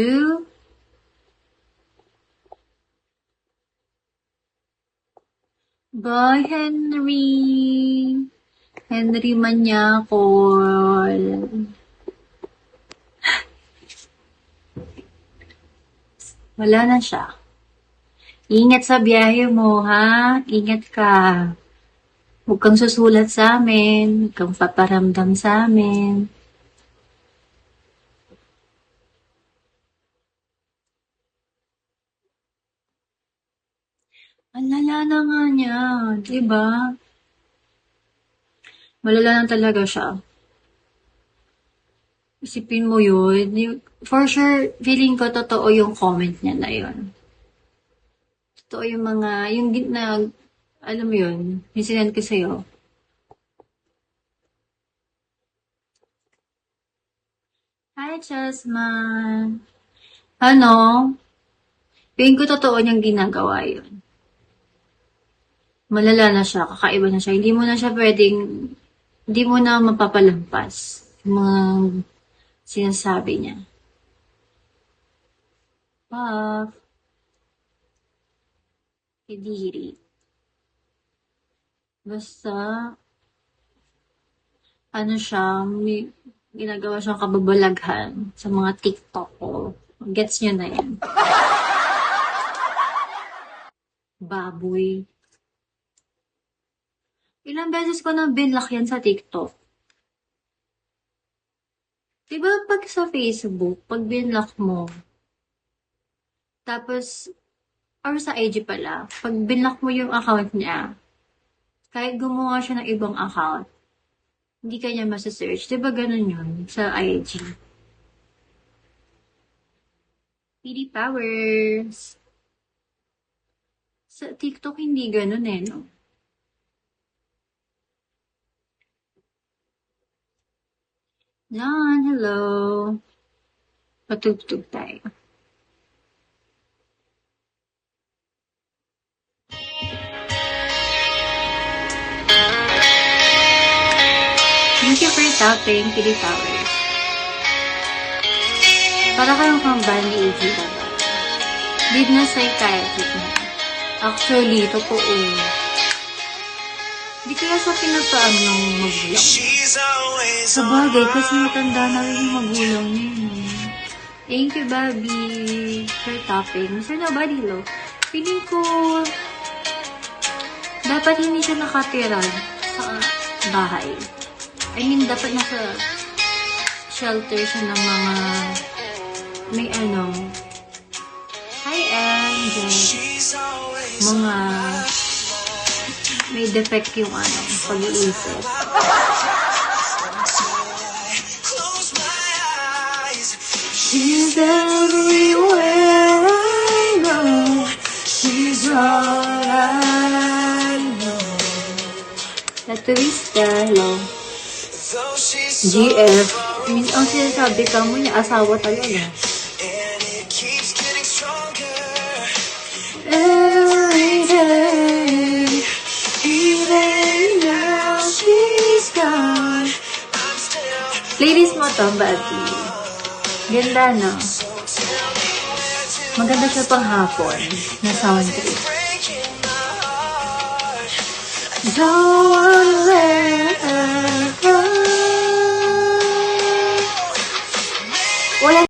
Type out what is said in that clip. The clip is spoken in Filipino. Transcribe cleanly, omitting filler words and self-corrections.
2. Bye, Henry. Henry Manyakol. Wala na siya. Ingat sa biyahe mo, ha? Ingat ka. Huwag kang susulat sa amin. Huwag kang paparamdam sa amin. Ang lala na nga niya, diba? Malala na talaga siya. Isipin mo yun. For sure, feeling ko totoo yung comment niya na yun. Totoo yung mga, yung alam mo yun, yung sinend ko sa'yo. Hi, Jasmine. Ano? Feeling ko totoo niyang ginagawa yun. Malala na siya, kakaiba na siya. Hindi mo na mapapalampas yung mga sinasabi niya. Puff. Kadiri. Basta, ano siya, may ginagawa siyang kababalaghan sa mga TikTok ko. Gets niyo na yan. Baboy. Ilang beses ko na binlock yan sa TikTok. Diba pag sa Facebook, pag binlock mo, tapos, or sa IG pala, pag binlock mo yung account niya, kahit gumawa siya ng ibang account, hindi ka niya masa-search. Diba ganun yun sa IG? PD Powers. Sa TikTok, hindi ganun no? John, hello. Patugtog tayo. Thank you for tapping, Kitty Towers. Para kayong kang ni AG ba? Lead na psychiatric na. Actually, totoo. Di kaya sa pinapaan ng magulang. Sabagay, kasi matanda na rin yung magulang niya. Thank you, Bobby, for tapping. Sir, nobody, lo. Feeling ko, dapat hindi siya nakatira sa bahay. I mean, dapat nasa shelter siya ng mga hi, Angel. Mga may defect yung pag-iisip. She's everywhere I know. She's all I know. La turista, hello. GF. Ang sinasabi ka mo niya, asawa talaga. Every day, even now she's gone. Ladies mo to, Bati. Ganda, no? Maganda siya pang hapon na sound trip. Don't let her go.